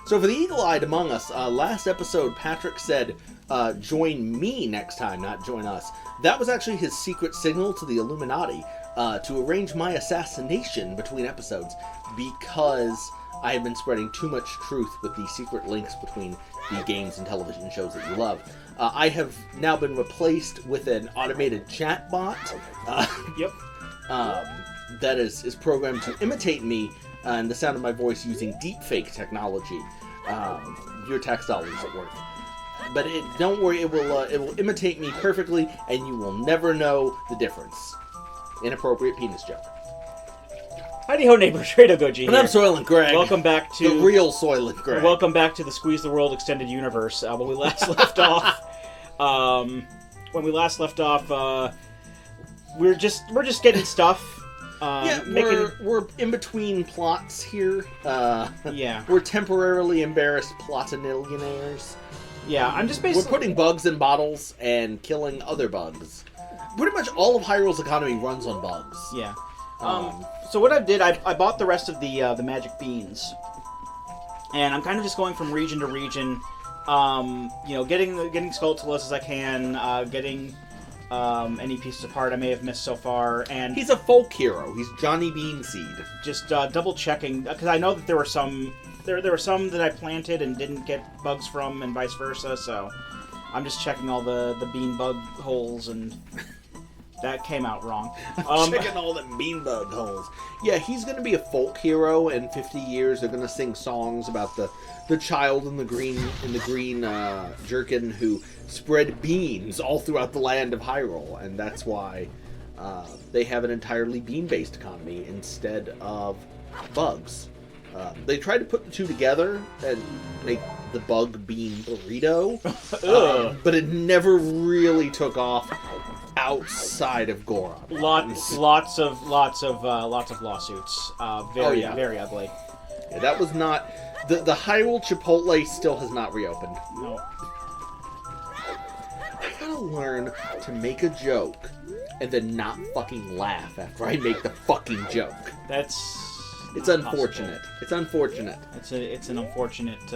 So for the eagle-eyed among us, last episode Patrick said, join me next time, not join us. That was actually his secret signal to the Illuminati to arrange my assassination between episodes, because I have been spreading too much truth with the secret links between the games and television shows that you love. I have now been replaced with an automated chat bot. Yep. That is programmed to imitate me and the sound of my voice using deepfake technology. Your tax dollars at work. But don't worry, it will imitate me perfectly, and you will never know the difference. Inappropriate penis joke. Howdy ho, neighbors. Rado Goji here. And I'm Soylent Greg. Welcome back to... The real Soylent Greg. Welcome back to the Squeeze the World Extended Universe. When we last left off... we're just getting stuff. We're in between plots here. Yeah. We're temporarily embarrassed plotinillionaires. Yeah, I'm just basically... We're putting bugs in bottles and killing other bugs. Pretty much all of Hyrule's economy runs on bugs. Yeah. So what I did, I bought the rest of the magic beans, and I'm kind of just going from region to region, getting Skulltulas as I can, getting any pieces apart I may have missed so far, and he's a folk hero. He's Johnny Beanseed. Just double checking, because I know that there were some that I planted and didn't get bugs from, and vice versa. So I'm just checking all the bean bug holes and. That came out wrong. Checking all the bean bug holes. Yeah, he's going to be a folk hero. In 50 years, they're going to sing songs about the child in the green jerkin who spread beans all throughout the land of Hyrule, and that's why they have an entirely bean-based economy instead of bugs. They tried to put the two together and make the bug bean burrito, but it never really took off outside of Goron. Lots of lawsuits. Very ugly. Yeah, that was not the Hyrule Chipotle still has not reopened. No. I gotta learn to make a joke and then not fucking laugh after I make the fucking joke. It's unfortunate. Possible. It's unfortunate. It's an unfortunate.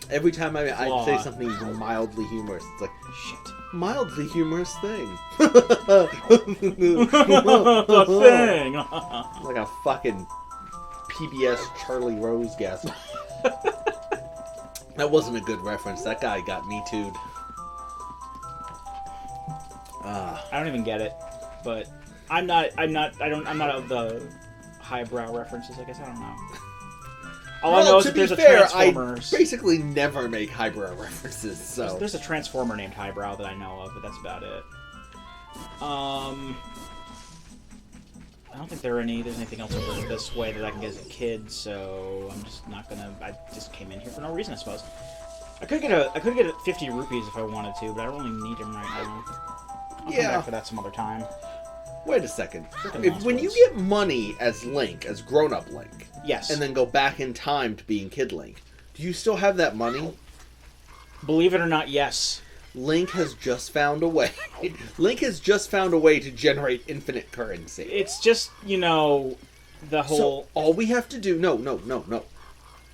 Every time I say something even mildly humorous, it's like shit. Mildly humorous thing. A thing. Like a fucking PBS Charlie Rose guest. That wasn't a good reference. That guy got me too'd. I don't even get it, but I'm not of the highbrow references. I guess I don't know. All I know is that there's a Transformers. I basically never make highbrow references, so... There's a Transformer named Highbrow that I know of, but that's about it. I don't think there's anything else over this way that I can get as a kid, so I'm just not gonna... I just came in here for no reason, I suppose. I could get 50 rupees if I wanted to, but I don't really need them right now. I'll come back for that some other time. Wait a second. When you get money as Link, as grown-up Link, yes, and then go back in time to being Kid Link, do you still have that money? Believe it or not, yes. Link has just found a way. Link has just found a way to generate infinite currency. It's just, the whole... So all we have to do... No.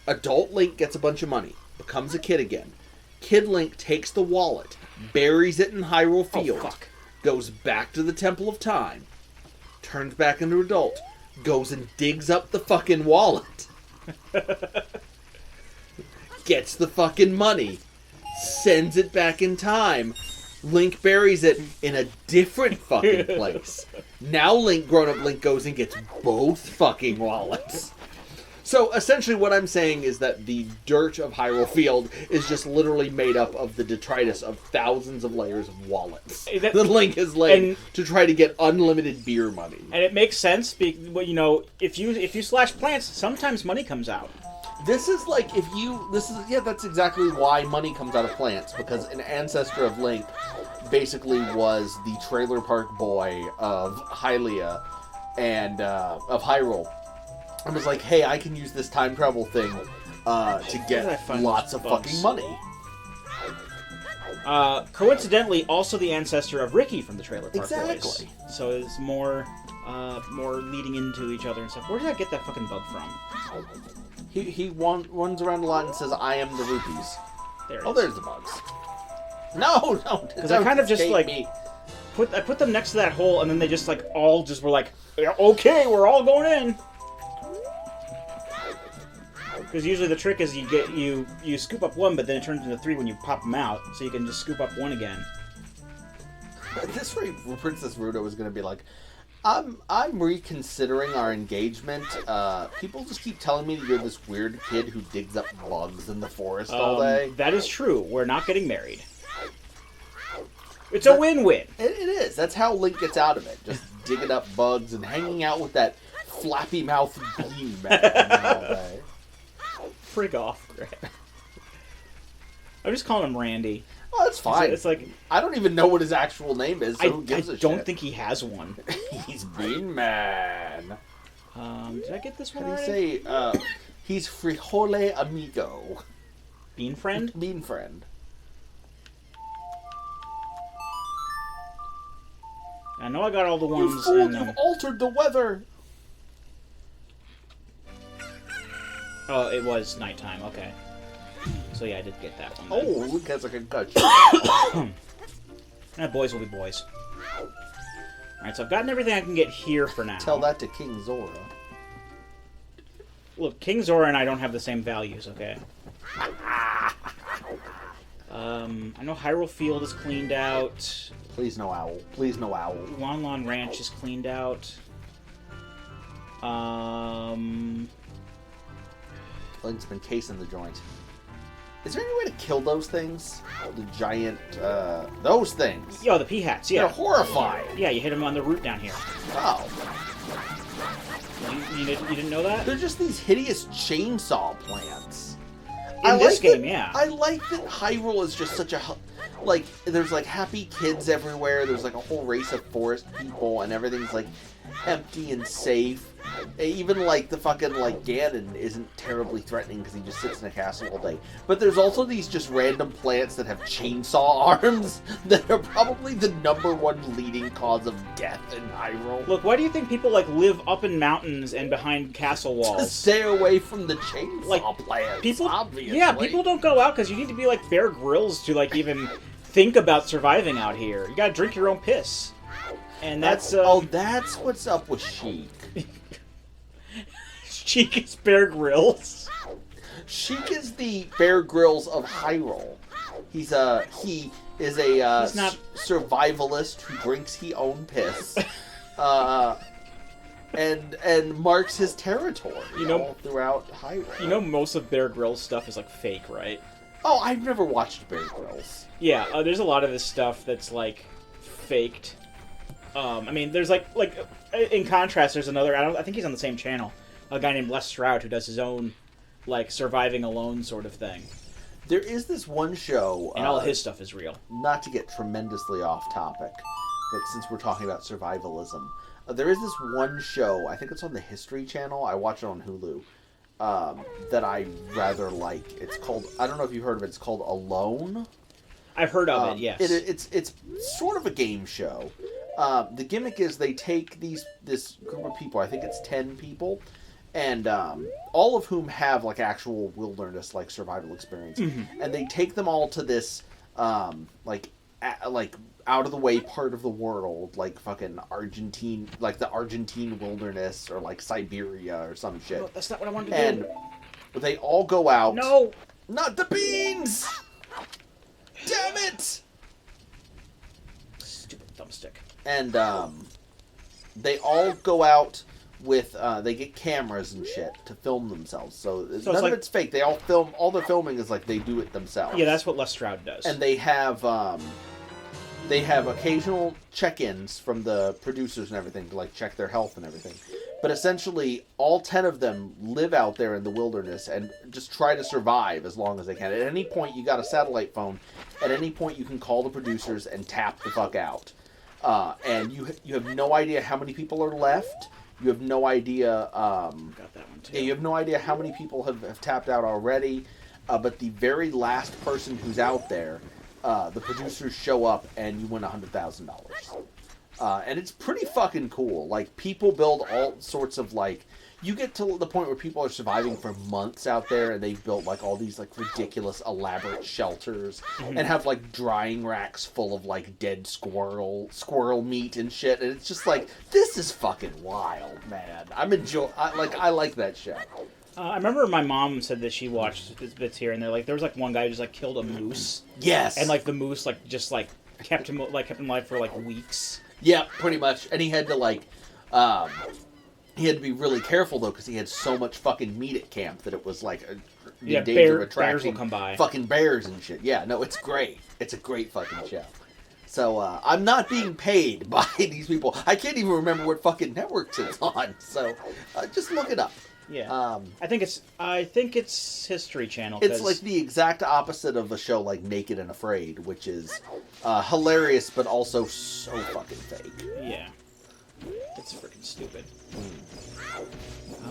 Adult Link gets a bunch of money, becomes a kid again. Kid Link takes the wallet, buries it in Hyrule Field, goes back to the Temple of Time, turns back into adult, goes and digs up the fucking wallet, gets the fucking money, sends it back in time, Link buries it in a different fucking place. Now grown-up Link goes and gets both fucking wallets. So, essentially what I'm saying is that the dirt of Hyrule Field is just literally made up of the detritus of thousands of layers of wallets that Link has laid to try to get unlimited beer money. And it makes sense, if you slash plants, sometimes money comes out. That's exactly why money comes out of plants, because an ancestor of Link basically was the trailer park boy of Hylia and of Hyrule. I was like, hey, I can use this time travel thing to get lots of fucking money. Coincidentally, also the ancestor of Ricky from the Trailer Park Boys. So it's more leading into each other and stuff. Where did I get that fucking bug from? He runs around a lot and says, "I am the rupees." There. Oh, there's the bugs. No, no. Because I kind of just like I put them next to that hole, and then they just like all just were like, "Yeah, okay, we're all going in." Because usually the trick is you scoop up one, but then it turns into 3 when you pop them out, so you can just scoop up one again. At this rate, Princess Ruto is going to be like, I'm reconsidering our engagement. People just keep telling me that you're this weird kid who digs up bugs in the forest all day. That is true. We're not getting married. It's a win-win. It is. That's how Link gets out of it. Just digging up bugs and hanging out with that flappy mouth bean man all day. Frig off, Greg. I'm just calling him Randy. Oh, that's fine. It's like I don't even know what his actual name is, so who gives a shit? I don't think he has one. He's Bean Man. Did I get this one How do already? you say, he's Frijole Amigo. Bean Friend? Bean Friend. I know I got all the ones You fool, in you've altered the weather! Oh, it was nighttime, okay. So yeah, I did get that one. Oh, Then. Luke has a concussion. Boys will be boys. Alright, so I've gotten everything I can get here for now. Tell that to King Zora. Look, King Zora and I don't have the same values, okay? I know Hyrule Field is cleaned out. Please no owl. Please no owl. Lon Lon Ranch is cleaned out. Link's been casing the joint. Is there any way to kill those things? The giant, those things. Yo, the P-hats, yeah. They're horrifying. Yeah, you hit them on the root down here. Oh. You didn't know that? They're just these hideous chainsaw plants. In this game, yeah. I like that Hyrule is just such a... Like, there's, like, happy kids everywhere. There's, like, a whole race of forest people, and everything's, like, empty and safe. Even, like, the fucking, like, Ganon isn't terribly threatening because he just sits in a castle all day. But there's also these just random plants that have chainsaw arms that are probably the #1 leading cause of death in Hyrule. Look, why do you think people, like, live up in mountains and behind castle To walls? stay away from the chainsaw plants, People, obviously. yeah, people don't go out because you need to be like Bear Grylls to, like, even think about surviving out here. You gotta drink your own piss. And that's that's what's up with Sheik. Sheik is Bear Grylls. Sheik is the Bear Grylls of Hyrule. He is a He's not... survivalist who drinks his own piss, and marks his territory. All throughout Hyrule. You know, most of Bear Grylls stuff is like fake, right? Oh, I've never watched Bear Grylls. Yeah, there's a lot of this stuff that's like faked. I mean, there's like in contrast, there's another. I think he's on the same channel. A guy named Les Stroud who does his own, like, surviving alone sort of thing. There is this one show... And all his stuff is real. Not to get tremendously off topic, but since we're talking about survivalism, there is this one show, I think it's on the History Channel, I watch it on Hulu, that I rather like. It's called, I don't know if you've heard of it, it's called Alone. I've heard of it, yes. It's sort of a game show. The gimmick is they take this group of people, I think it's 10 people, and all of whom have like actual wilderness like survival experience, and they take them all to this like out of the way part of the world, like fucking Argentine, like the Argentine wilderness or like Siberia or some shit. No, that's not what I wanted to do. And they all go out. No, not the beans. Damn it! Stupid thumbstick. And they all go out with they get cameras and shit to film themselves. So none of it's fake. They all film. All their filming is like they do it themselves. Yeah, that's what Les Stroud does. And they have occasional check-ins from the producers and everything to like check their health and everything. But essentially, all 10 of them live out there in the wilderness and just try to survive as long as they can. At any point, you got a satellite phone. At any point, you can call the producers and tap the fuck out. And you have no idea how many people are left. You have no idea. Got that one too. Yeah, you have no idea how many people have tapped out already. But the very last person who's out there, the producers show up and you win $100,000. And it's pretty fucking cool. Like, people build all sorts of, like, you get to the point where people are surviving for months out there, and they've built like all these like ridiculous, elaborate shelters, and have like drying racks full of like dead squirrel meat and shit. And it's just like, this is fucking wild, man. I like that show. I remember my mom said that she watched bits here, and they're like, there was like one guy who just like killed a moose. Yes. And like the moose like just like kept him alive for like weeks. Yeah, pretty much. And he had to like, he had to be really careful though, because he had so much fucking meat at camp that it was like in danger of attracting bears will come by. Fucking bears and shit. Yeah, no, it's great. It's a great fucking show. So I'm not being paid by these people. I can't even remember what fucking networks it's on. So just look it up. Yeah. I think it's History Channel. It's like the exact opposite of a show like Naked and Afraid, which is hilarious but also so fucking fake. Yeah. It's freaking stupid.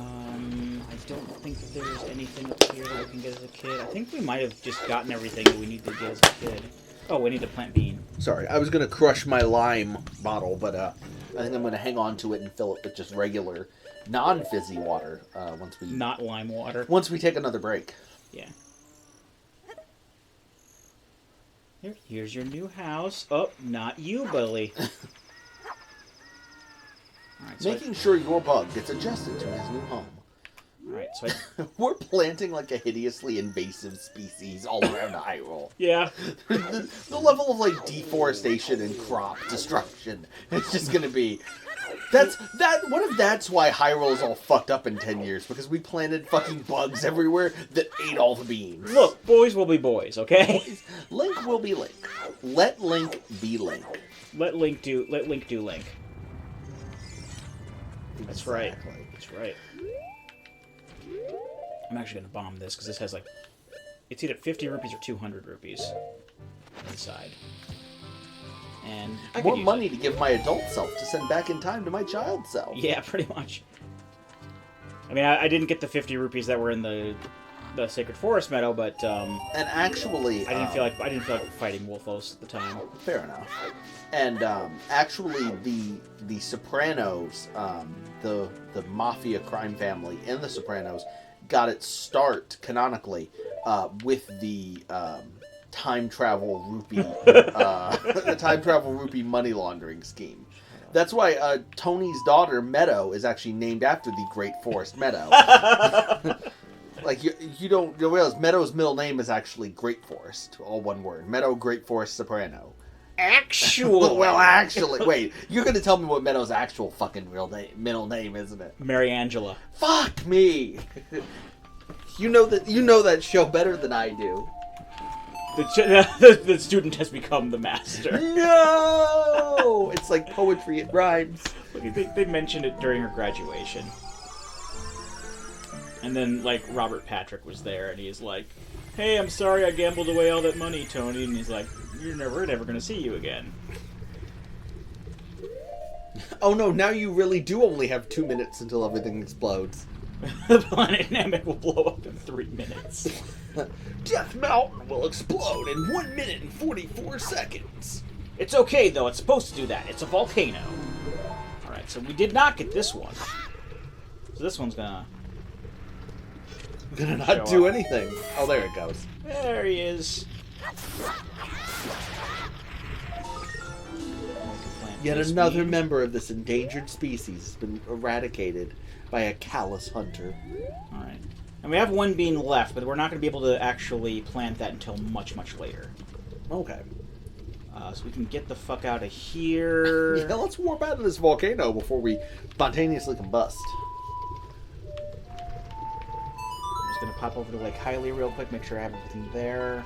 I don't think there's anything up here that we can get as a kid. I think we might have just gotten everything that we need to get as a kid. Oh, we need to plant bean. Sorry, I was going to crush my lime bottle, but I think I'm going to hang on to it and fill it with just regular, non-fizzy water once we... Not lime water. Once we take another break. Yeah. Here's your new house. Oh, not you, Billy. Right, so Making sure your bug gets adjusted to his new home. Alright, so we're planting like a hideously invasive species all around Hyrule. Yeah. The level of like deforestation and crop destruction. It's just gonna be... What if that's why Hyrule is all fucked up in 10 years? Because we planted fucking bugs everywhere that ate all the beans. Look, boys will be boys, okay? Link will be Link. Let Link be Link. Let Link do Link. That's right. Exactly. That's right. I'm actually going to bomb this, because this has, like... It's either 50 rupees or 200 rupees inside. And I more money to give my adult self to send back in time to my child self. Yeah, pretty much. I mean, I didn't get the 50 rupees that were in the Sacred Forest Meadow, but... and actually... I didn't feel like fighting Wolfos at the time. Fair enough. And actually, the Sopranos, the mafia crime family in the Sopranos, got its start canonically with the time travel rupee, the time travel rupee money laundering scheme. That's why Tony's daughter Meadow is actually named after the Great Forest Meadow. Like you don't realize Meadow's middle name is actually Great Forest, all one word. Meadow Great Forest Soprano. Actually, wait. You're gonna tell me what Meadow's actual fucking middle name, isn't it? Mary Angela. Fuck me. You know that show better than I do. The student has become the master. No, it's like poetry. It rhymes. They mentioned it during her graduation, and then like Robert Patrick was there, and he's like, "Hey, I'm sorry I gambled away all that money, Tony." And he's like, we're never going to see you again. Oh no, now you really do only have 2 minutes until everything explodes. The planet Namek will blow up in 3 minutes. Death Mountain will explode in 1 minute and 44 seconds. It's okay, though. It's supposed to do that. It's a volcano. Alright, so we did not get this one. So this one's gonna not do anything. Oh, there it goes. There he is. Yet another member of this endangered species has been eradicated by a callous hunter. Alright. And we have one bean left, but we're not going to be able to actually plant that until much, much later. Okay. So we can get the fuck out of here. Yeah, let's warp out of this volcano before we spontaneously combust. I'm just going to pop over to Lake Hylia real quick, make sure I have everything there.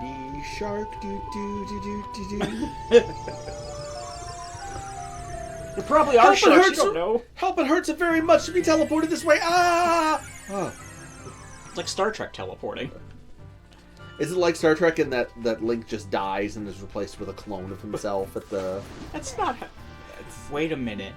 Be shark, do. There probably are sharks, you don't know. Help, it hurts it very much to be teleported this way. Ah! Oh. It's like Star Trek teleporting. Is it like Star Trek in that Link just dies and is replaced with a clone of himself at the... That's not... Wait a minute.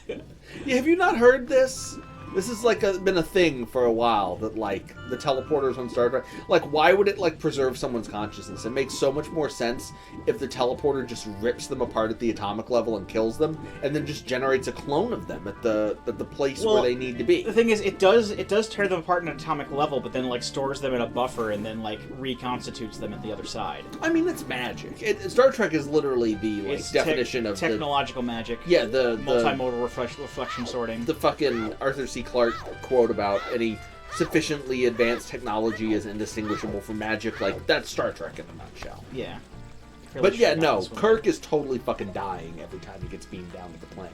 Yeah, have you not heard this? This is like been a thing for a while that like the teleporters on Star Trek. Like, why would it like preserve someone's consciousness? It makes so much more sense if the teleporter just rips them apart at the atomic level and kills them, and then just generates a clone of them at the place where they need to be. The thing is, it does tear them apart at an atomic level, but then like stores them in a buffer and then like reconstitutes them at the other side. I mean, it's magic. Star Trek is literally the like definition of technological magic. Yeah, the multimodal reflection sorting. The fucking Arthur C. Clarke quote about any sufficiently advanced technology is indistinguishable from magic. Like, that's Star Trek in a nutshell. Yeah. But yeah, no, Kirk is totally fucking dying every time he gets beamed down to the planet.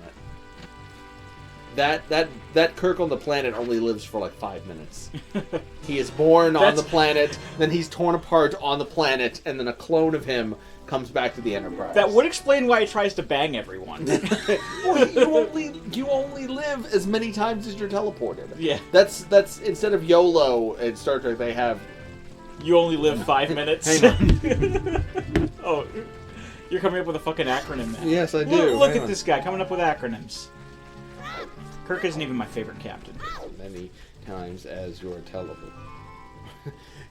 That Kirk on the planet only lives for like 5 minutes. He is born on the planet, then he's torn apart on the planet, and then a clone of him comes back to the Enterprise. That would explain why he tries to bang everyone. Well, you only live as many times as you're teleported. Yeah. That's instead of YOLO in Star Trek, they have you only live 5 minutes. Hang on. Oh, you're coming up with a fucking acronym now. Yes, I do. Look at this guy coming up with acronyms. Kirk isn't even my favorite captain. Many times as you're teleported.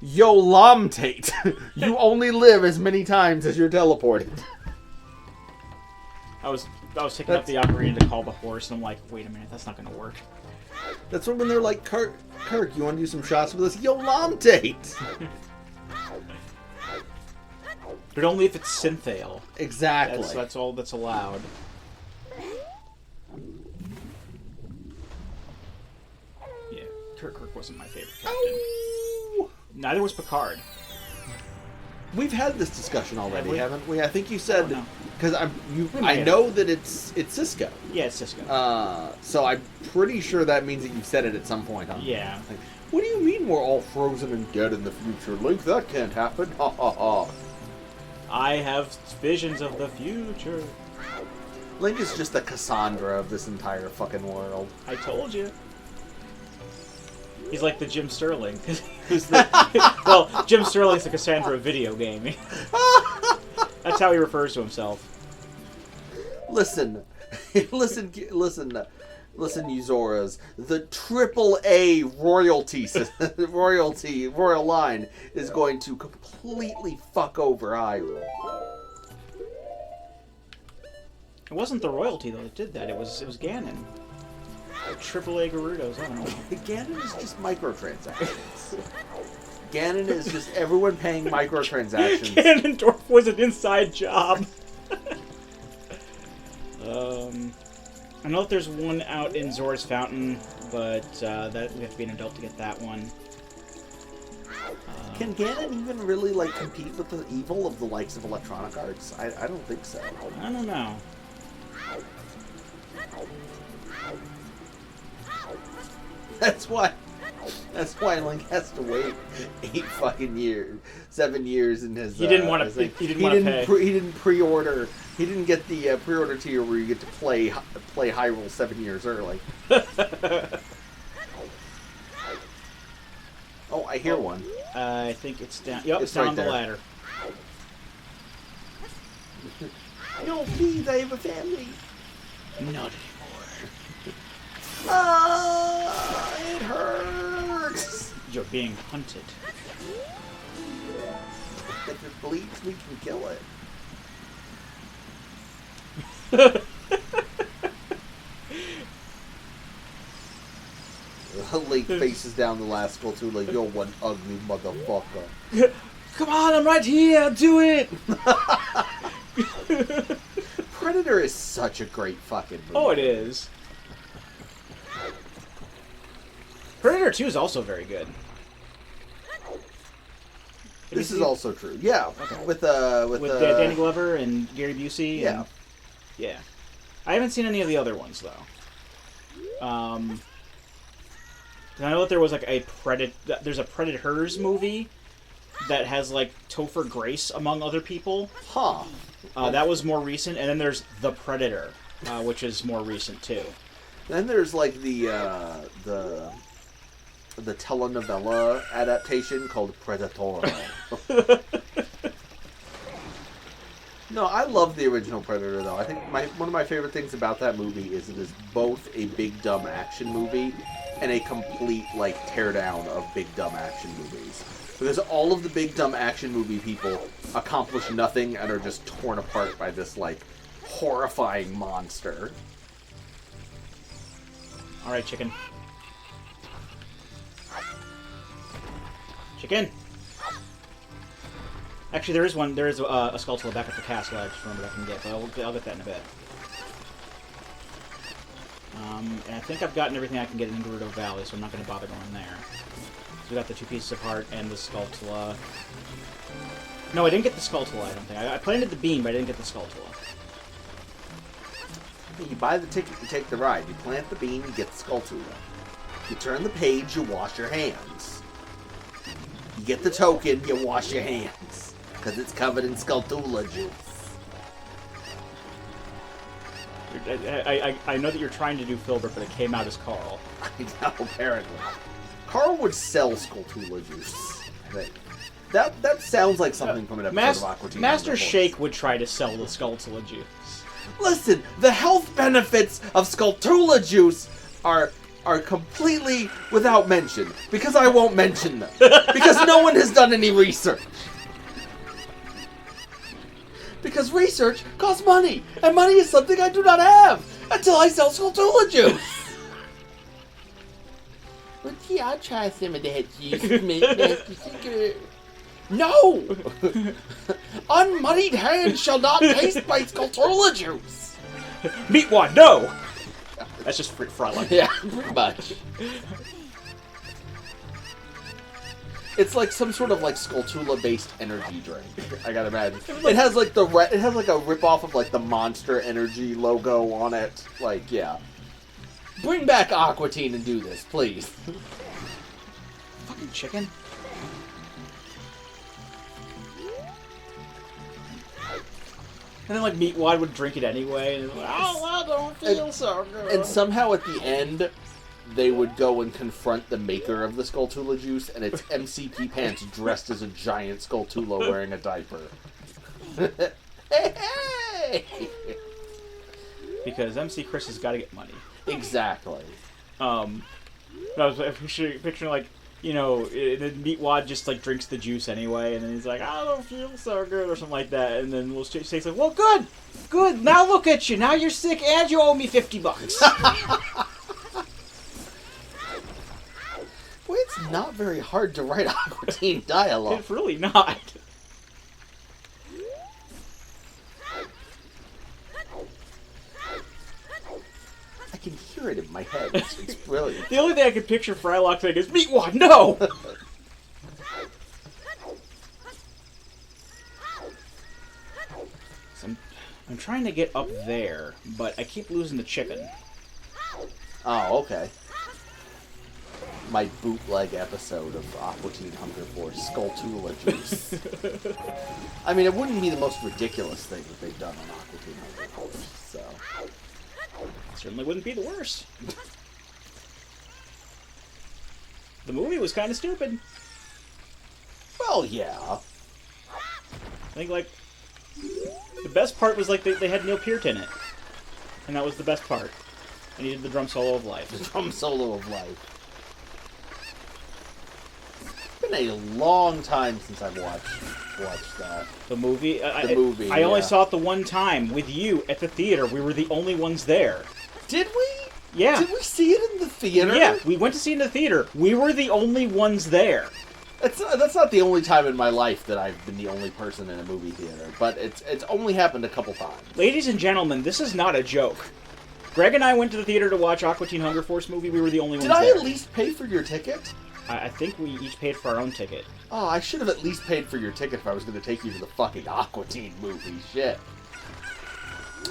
Yolamtate. You only live as many times as you're teleported. I was taking up the ocarina to call the horse, and I'm like, wait a minute, that's not going to work. That's when they're like, Kirk, you want to do some shots with us? Yolamtate. But only if it's synthale. Exactly. That's all that's allowed. Yeah, Kirk wasn't my favorite captain. Oh! Neither was Picard. We've had this discussion already, haven't we? I think you said because I know that it's Cisco. Yeah, it's Cisco. So I'm pretty sure that means that you've said it at some point. Huh? Yeah. Like, what do you mean we're all frozen and dead in the future, Link? That can't happen. Ha ha ha. I have visions of the future. Link is just the Cassandra of this entire fucking world. I told you. He's like the Jim Sterling. Well, Jim Sterling's the Cassandra video game. That's how he refers to himself. Listen, you Zoras. The AAA royal line is going to completely fuck over Hyrule. It wasn't the royalty though that did that. It was Ganon. AAA Gerudos, I don't know. Ganon is just microtransactions. Ganon is just everyone paying microtransactions. Ganondorf was an inside job. I know that there's one out in Zora's Fountain, but that we have to be an adult to get that one. Can Ganon even really like compete with the evil of the likes of Electronic Arts? I don't think so. I don't know. That's why Link has to wait 7 years in his. He didn't want to. He didn't pre-order. He didn't get the pre-order tier where you get to play Hyrule 7 years early. Oh, I hear one. I think it's down. Yep, it's right down the there. ladder. No, please, I have a family. Not anymore. It hurts. You're being hunted. If it bleeds, we can kill it. Link faces down the last Skulltula. You're one ugly motherfucker. Come on, I'm right here. Do it. Predator is such a great fucking movie. Oh, it is. Predator 2 is also very good. This is also true. Yeah. Okay. With Danny Glover and Gary Busey. Yeah. And, yeah. I haven't seen any of the other ones though. I know that there was like there's a Predators movie that has like Topher Grace among other people. Huh. That was more recent, and then there's The Predator, which is more recent too. Then there's like the telenovela adaptation called Predator. No, I love the original Predator though. I think one of my favorite things about that movie is it is both a big dumb action movie and a complete, like, teardown of big dumb action movies. Because all of the big dumb action movie people accomplish nothing and are just torn apart by this, like, horrifying monster. Alright, chicken. Chicken! Actually, there is a Skulltula back at the castle I just remembered I can get, but I'll get that in a bit. And I think I've gotten everything I can get in Gerudo Valley, so I'm not going to bother going there. So we got the 2 pieces of heart and the Skulltula. No, I didn't get the Skulltula, I don't think. I planted the bean, but I didn't get the Skulltula. You buy the ticket, you take the ride. You plant the bean, you get the Skulltula. You turn the page, you wash your hands. You get the token, you wash your hands. Because it's covered in Skulltula juice. I know that you're trying to do Filbert, but it came out as Carl. I know, apparently. Carl would sell Skulltula juice, I think. That sounds like something from an episode of Aqua Teen. Master Shake would try to sell the Skulltula juice. Listen, the health benefits of Skulltula juice are completely without mention, because I won't mention them. Because no one has done any research. Because research costs money, and money is something I do not have until I sell Skulltula juice. But yeah, I'll try some of that juice. No! Unmoneyed hands shall not taste my Skulltula juice! Meatwad, no! That's just Frylock. Yeah, pretty much. It's like some sort of like Skulltula-based energy drink. I gotta imagine. It has like it has like a rip-off of like the Monster Energy logo on it. Like, yeah. Bring back Aqua Teen and do this, please. Fucking chicken. And then, like, Meatwad would drink it anyway, and like, oh, I don't feel so good. And somehow at the end, they would go and confront the maker of the Skulltula juice, and it's MCP Pants dressed as a giant Skulltula wearing a diaper. Hey! Because MC Chris has got to get money. Exactly. I was picturing, like, you know, the Meatwad just, like, drinks the juice anyway, and then he's like, I don't feel so good, or something like that, and then we'll say, like, well, good, now look at you, now you're sick, and you owe me $50. Well, it's not very hard to write Aqua Teen dialogue. It's really not. I can hear it in my head. It's brilliant. The only thing I can picture Frylock saying is, Meatwad, no! So I'm trying to get up there, but I keep losing the chicken. Oh, okay. My bootleg episode of Aqua Teen Hunger Force, Skulltula juice. I mean, it wouldn't be the most ridiculous thing that they've done on Aqua Teen Hunger Force, so... Certainly wouldn't be the worst. The movie was kind of stupid. Well, yeah. I think, like, the best part was, like, they had Neil Peart in it. And that was the best part. And he did the drum solo of life. The drum solo of life. It's been a long time since I've watched that. The movie? The movie, I only saw it the one time with you at the theater. We were the only ones there. Did we? Yeah. Did we see it in the theater? Yeah, we went to see it in the theater. We were the only ones there. That's not the only time in my life that I've been the only person in a movie theater, but it's only happened a couple times. Ladies and gentlemen, this is not a joke. Greg and I went to the theater to watch Aqua Teen Hunger Force movie. We were the only ones there. Did I at least pay for your ticket? I think we each paid for our own ticket. Oh, I should have at least paid for your ticket if I was going to take you to the fucking Aqua Teen movie. Shit.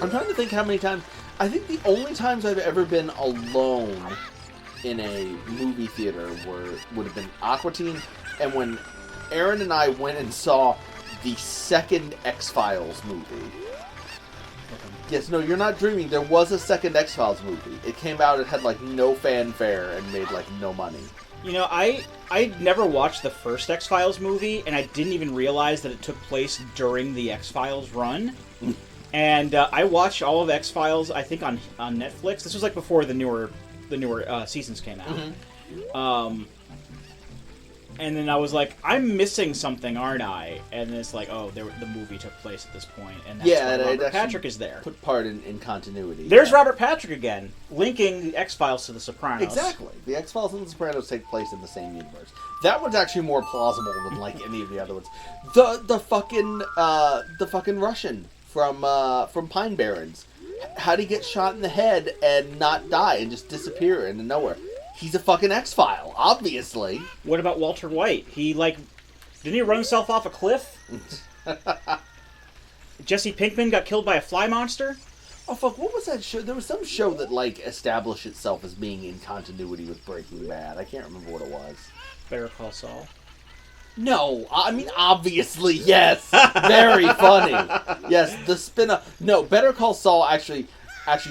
I'm trying to think how many times... I think the only times I've ever been alone in a movie theater would have been Aqua Teen, and when Aaron and I went and saw the second X-Files movie. Yes, no, you're not dreaming. There was a second X-Files movie. It came out, it had, like, no fanfare and made, like, no money. You know, I never watched the first X-Files movie, and I didn't even realize that it took place during the X-Files run. And I watched all of X-Files, I think, on Netflix. This was, like, before the the newer seasons came out. Mm-hmm. And then I was like, I'm missing something, aren't I? And it's like, oh, the movie took place at this point, and that's why Robert Patrick is there. Put part in continuity. There's Robert Patrick again, linking the X-Files to The Sopranos. Exactly. The X-Files and The Sopranos take place in the same universe. That one's actually more plausible than like any of the other ones. The fucking Russian from Pine Barrens. How'd he get shot in the head and not die and just disappear into nowhere? He's a fucking X-File, obviously. What about Walter White? Didn't he run himself off a cliff? Jesse Pinkman got killed by a fly monster? Oh fuck, what was that show? There was some show that like established itself as being in continuity with Breaking Bad. I can't remember what it was. Better Call Saul. No, I mean, obviously, yes. Very funny. Yes, the spin-off. No, Better Call Saul actually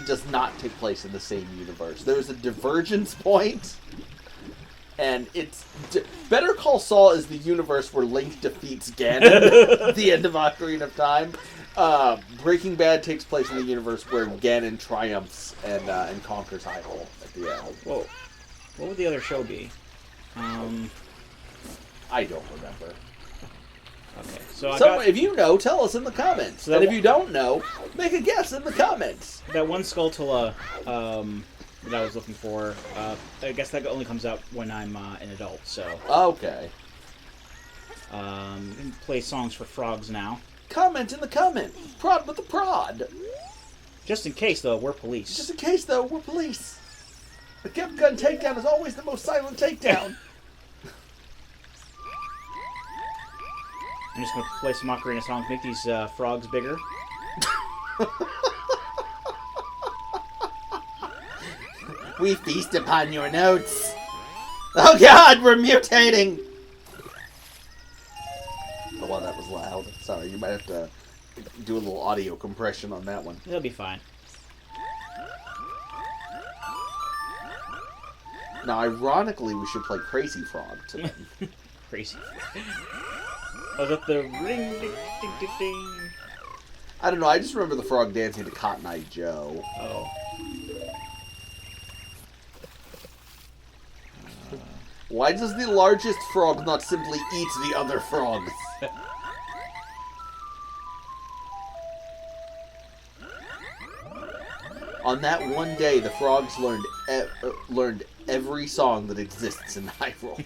does not take place in the same universe. There is a divergence point, and it's... Better Call Saul is the universe where Link defeats Ganon at the end of Ocarina of Time. Breaking Bad takes place in the universe where Ganon triumphs and conquers Hyrule at the end. Whoa. What would the other show be? I don't remember. Okay, so if you know, tell us in the comments. And if you don't know, make a guess in the comments. That one Skulltula that I was looking for, I guess that only comes out when I'm an adult, so... Okay. We can play songs for frogs now. Comment in the comment. Prod with the prod. Just in case, though, we're police. Just in case, though, we're police. The gift gun takedown is always the most silent takedown. I'm just going to play some Ocarina songs, make these frogs bigger. We feast upon your notes. Oh god, we're mutating! Oh wow, that was loud. Sorry, you might have to do a little audio compression on that one. It'll be fine. Now, ironically, we should play Crazy Frog today. Crazy Frog. Oh, is that the ring, ding, ding, ding, ding? I don't know, I just remember the frog dancing to Cotton Eye Joe. Oh. Why does the largest frog not simply eat the other frogs? On that one day, the frogs learned every song that exists in Hyrule.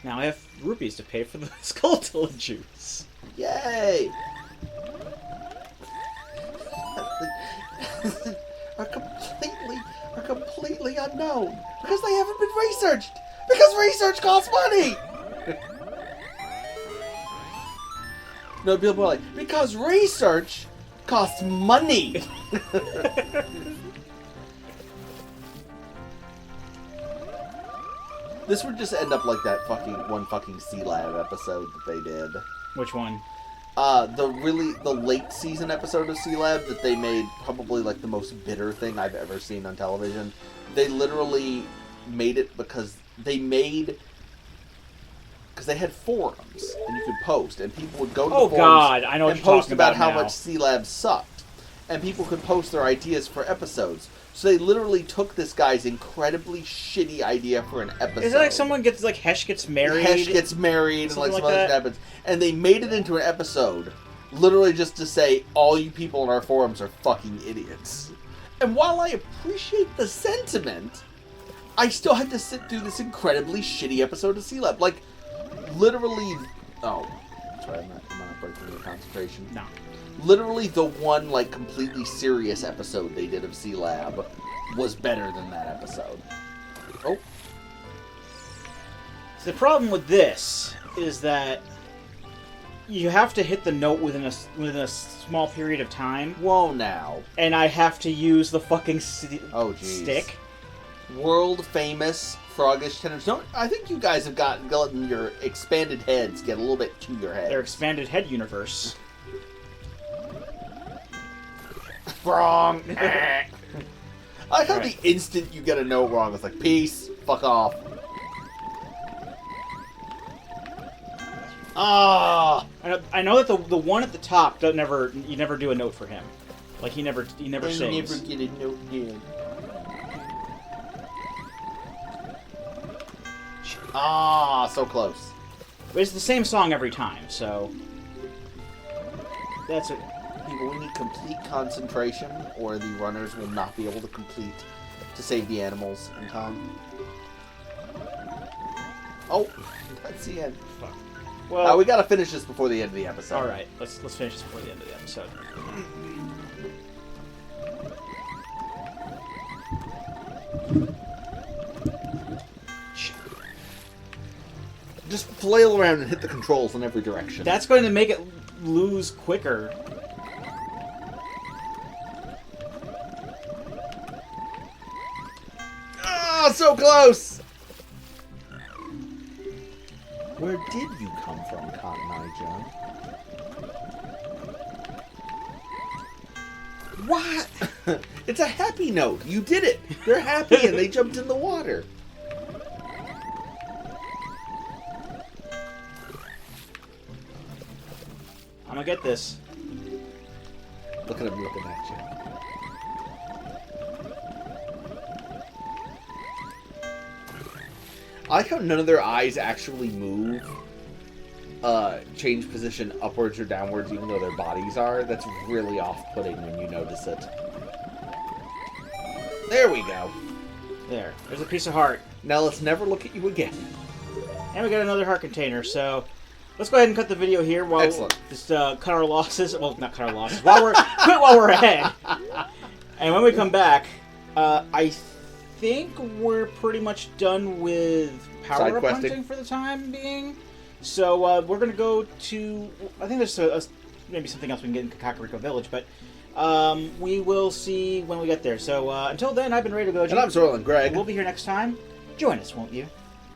Now I have rupees to pay for the Skulltula juice. Yay! are completely unknown because they haven't been researched. Because research costs money. No, people are like, because research costs money. This would just end up like that fucking C-Lab episode that they did. Which one? The late season episode of C-Lab that they made probably like the most bitter thing I've ever seen on television. They literally made it because they had forums and you could post and people would go to the forums God, I know what and you're post talking about about how now. much C-Lab sucked. And people could post their ideas for episodes. So they literally took this guy's incredibly shitty idea for an episode. Is it like someone gets, like, Hesh gets married? Hesh gets married and like some other that. shit happens. And they made it into an episode literally just to say, all you people in our forums are fucking idiots. And while I appreciate the sentiment, I still had to sit through this incredibly shitty episode of C-Lab. Like, literally... Oh, sorry, I'm not breaking your concentration. No. Literally the one, like, completely serious episode they did of C-Lab was better than that episode. Oh. So the problem with this is that you have to hit the note within a small period of time. Whoa, now. And I have to use the fucking jeez. stick. World famous froggish tenors. No, I think you guys have gotten your expanded heads get a little bit to your heads. Their expanded head universe. Wrong. I like how the instant you get a note wrong, it's like, peace, fuck off. Ah. I know that the one at the top you never do a note for him. Like he never I sings. never get a note down. Ah, so close. But it's the same song every time, so that's it. People, we need complete concentration, or the runners will not be able to complete to save the animals in time. Oh, that's the end. Fuck. Well, We gotta finish this before the end of the episode. all right. Let's finish this before the end of the episode. Just flail around and hit the controls in every direction. That's going to make it lose quicker. Ah, so close! Where did you come from, Cotton Eye Joe? What? It's a happy note. You did it. They're happy and they jumped in the water. I'm gonna get this. Look at him looking at you. I like how none of their eyes actually move, change position upwards or downwards, even though their bodies are. That's really off-putting when you notice it. There we go. There's a piece of heart. Now let's never look at you again. And we got another heart container, so let's go ahead and cut the video here while Excellent. just cut our losses. Well, not cut our losses. Quit while we're ahead. And when we come back, I think we're pretty much done with Side power-up questing. hunting for the time being. So we're going to go to... I think there's maybe something else we can get in Kakariko Village, but we will see when we get there. So until then, I've been Ray to Goji. And I'm Zorlin Greg. We'll be here next time. Join us, won't you?